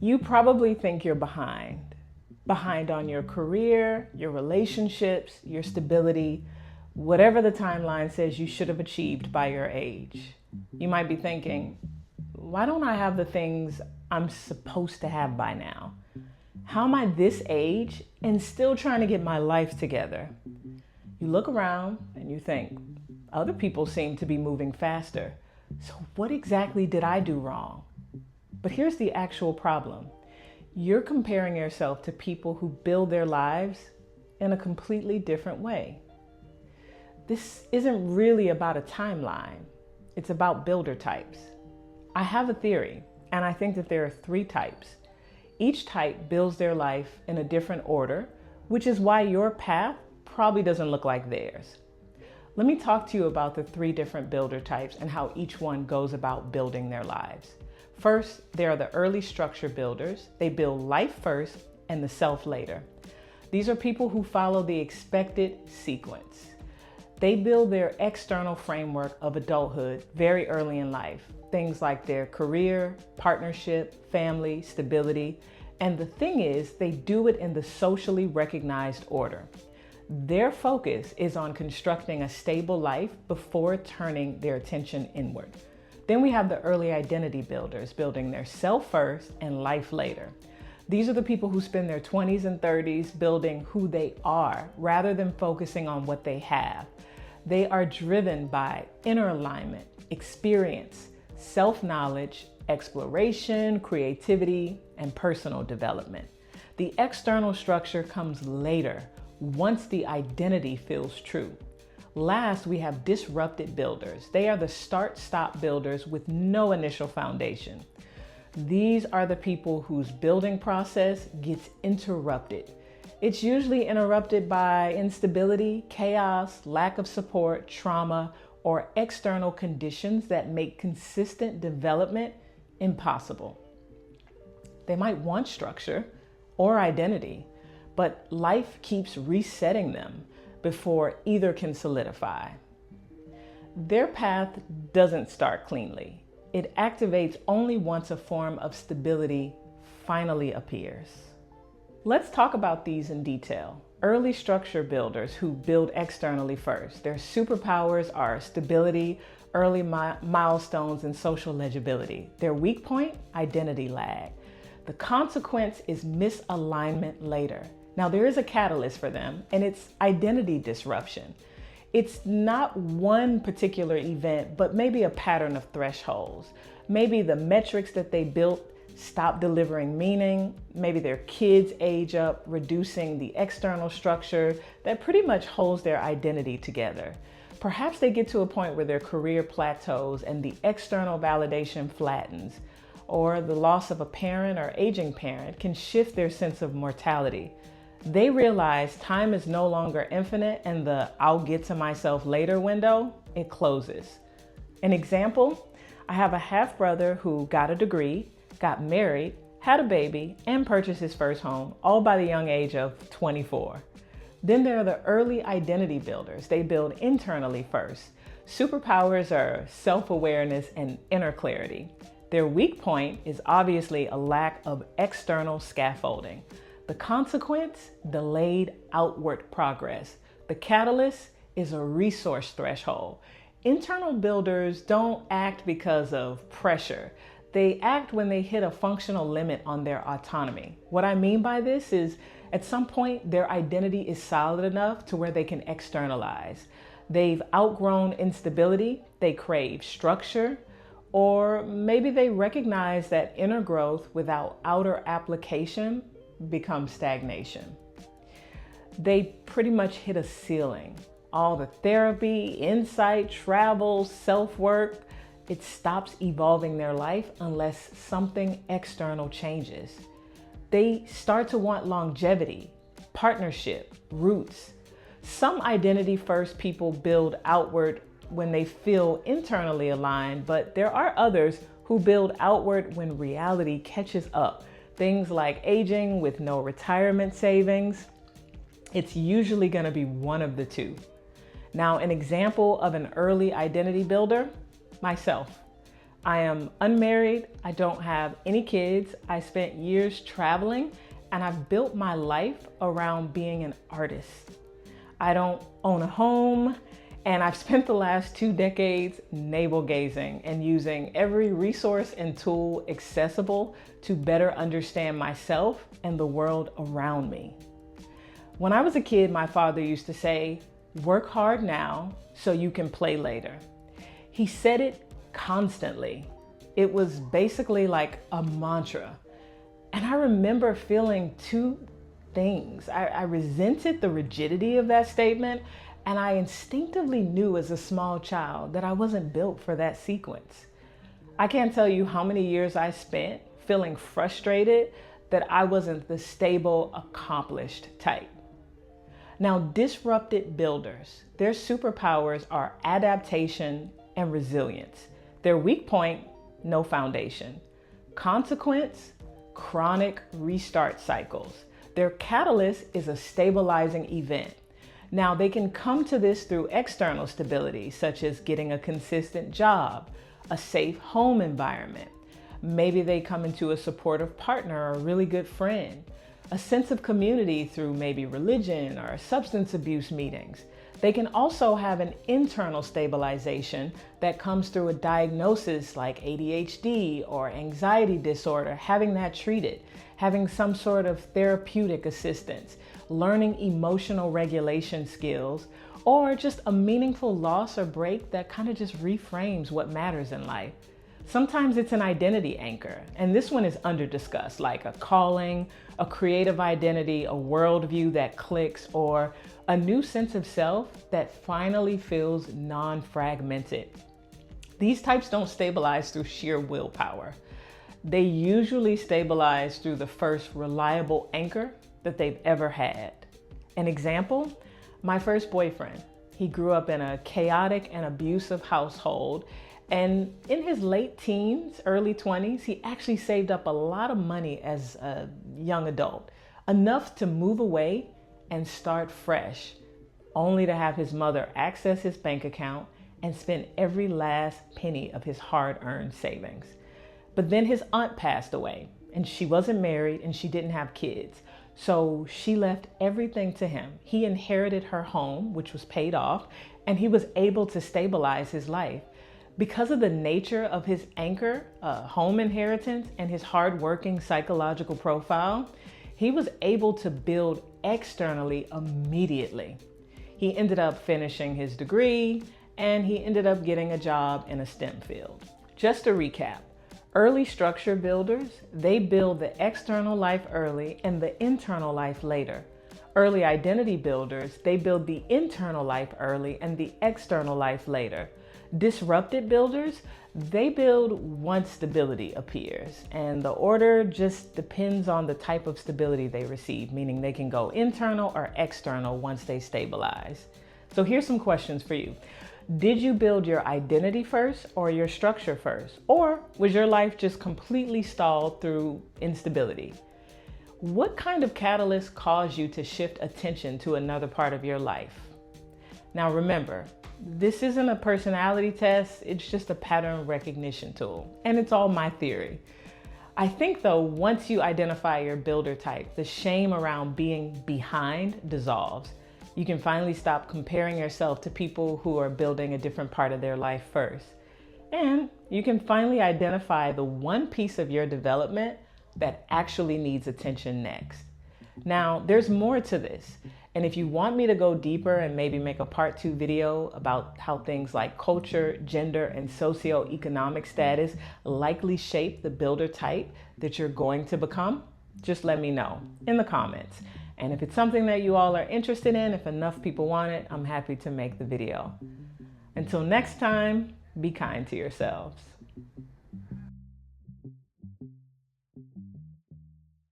You probably think you're behind on your career, your relationships, your stability, whatever the timeline says you should have achieved by your age. You might be thinking, why don't I have the things I'm supposed to have by now? How am I this age and still trying to get my life together? You look around and you think, other people seem to be moving faster. So what exactly did I do wrong? But here's the actual problem. You're comparing yourself to people who build their lives in a completely different way. This isn't really about a timeline. It's about builder types. I have a theory, and I think that there are 3 types. Each type builds their life in a different order, which is why your path probably doesn't look like theirs. Let me talk to you about the 3 different builder types and how each one goes about building their lives. First, there are the early structure builders. They build life first and the self later. These are people who follow the expected sequence. They build their external framework of adulthood very early in life. Things like their career, partnership, family, stability. And the thing is, they do it in the socially recognized order. Their focus is on constructing a stable life before turning their attention inward. Then we have the early identity builders, building their self first and life later. These are the people who spend their 20s and 30s building who they are rather than focusing on what they have. They are driven by inner alignment, experience, self-knowledge, exploration, creativity, and personal development. The external structure comes later, once the identity feels true. Last, we have disrupted builders. They are the start-stop builders with no initial foundation. These are the people whose building process gets interrupted. It's usually interrupted by instability, chaos, lack of support, trauma, or external conditions that make consistent development impossible. They might want structure or identity, but life keeps resetting them before either can solidify. Their path doesn't start cleanly. It activates only once a form of stability finally appears. Let's talk about these in detail. Early structure builders who build externally first. Their superpowers are stability, early milestones, and social legibility. Their weak point, identity lag. The consequence is misalignment later. Now, there is a catalyst for them, and it's identity disruption. It's not one particular event, but maybe a pattern of thresholds. Maybe the metrics that they built stop delivering meaning. Maybe their kids age up, reducing the external structure that pretty much holds their identity together. Perhaps they get to a point where their career plateaus and the external validation flattens, or the loss of a parent or aging parent can shift their sense of mortality. They realize time is no longer infinite and the "I'll get to myself later" window, it closes. An example, I have a half brother who got a degree, got married, had a baby, and purchased his first home, all by the young age of 24. Then there are the early identity builders. They build internally first. Superpowers are self-awareness and inner clarity. Their weak point is obviously a lack of external scaffolding. The consequence, delayed outward progress. The catalyst is a resource threshold. Internal builders don't act because of pressure. They act when they hit a functional limit on their autonomy. What I mean by this is at some point their identity is solid enough to where they can externalize. They've outgrown instability, they crave structure, or maybe they recognize that inner growth without outer application becomes stagnation. They pretty much hit a ceiling. All the therapy, insight, travel, self-work, it stops evolving their life unless something external changes. They start to want longevity, partnership, roots. Some identity first people build outward when they feel internally aligned, but there are others who build outward when reality catches up. Things like aging with no retirement savings. It's usually going to be one of the two. Now, an example of an early identity builder, myself. I am unmarried. I don't have any kids. I spent years traveling, and I've built my life around being an artist. I don't own a home, and I've spent the last 2 decades navel gazing and using every resource and tool accessible to better understand myself and the world around me. When I was a kid, my father used to say, "Work hard now so you can play later." He said it constantly. It was basically like a mantra. And I remember feeling two things. I resented the rigidity of that statement, and I instinctively knew as a small child that I wasn't built for that sequence. I can't tell you how many years I spent feeling frustrated that I wasn't the stable, accomplished type. Now, disrupted builders, their superpowers are adaptation and resilience. Their weak point, no foundation. Consequence, chronic restart cycles. Their catalyst is a stabilizing event. Now, they can come to this through external stability, such as getting a consistent job, a safe home environment. Maybe they come into a supportive partner or a really good friend, a sense of community through maybe religion or substance abuse meetings. They can also have an internal stabilization that comes through a diagnosis like ADHD or anxiety disorder, having that treated, having some sort of therapeutic assistance, learning emotional regulation skills, or just a meaningful loss or break that kind of just reframes what matters in life. Sometimes it's an identity anchor, and this one is under discussed, like a calling, a creative identity, a worldview that clicks, or a new sense of self that finally feels non-fragmented. These types don't stabilize through sheer willpower. They usually stabilize through the first reliable anchor that they've ever had. An example, my first boyfriend. He grew up in a chaotic and abusive household. And in his late teens, early 20s, he actually saved up a lot of money as a young adult, enough to move away and start fresh, only to have his mother access his bank account and spend every last penny of his hard-earned savings. But then his aunt passed away, and she wasn't married and she didn't have kids. So she left everything to him. He inherited her home, which was paid off, and he was able to stabilize his life. Because of the nature of his anchor, home inheritance, and his hardworking psychological profile, he was able to build externally immediately. He ended up finishing his degree, and he ended up getting a job in a STEM field. Just to recap, early structure builders, they build the external life early and the internal life later. Early identity builders, they build the internal life early and the external life later. Disrupted builders, they build once stability appears, and the order just depends on the type of stability they receive, meaning they can go internal or external once they stabilize. So here's some questions for you. Did you build your identity first or your structure first? Or was your life just completely stalled through instability? What kind of catalyst caused you to shift attention to another part of your life? Now remember, this isn't a personality test, it's just a pattern recognition tool, and it's all my theory. I think though, once you identify your builder type, the shame around being behind dissolves. You can finally stop comparing yourself to people who are building a different part of their life first. And you can finally identify the one piece of your development that actually needs attention next. Now, there's more to this. And if you want me to go deeper and maybe make a part 2 video about how things like culture, gender, and socioeconomic status likely shape the builder type that you're going to become, just let me know in the comments. And if it's something that you all are interested in, if enough people want it, I'm happy to make the video. Until next time, be kind to yourselves.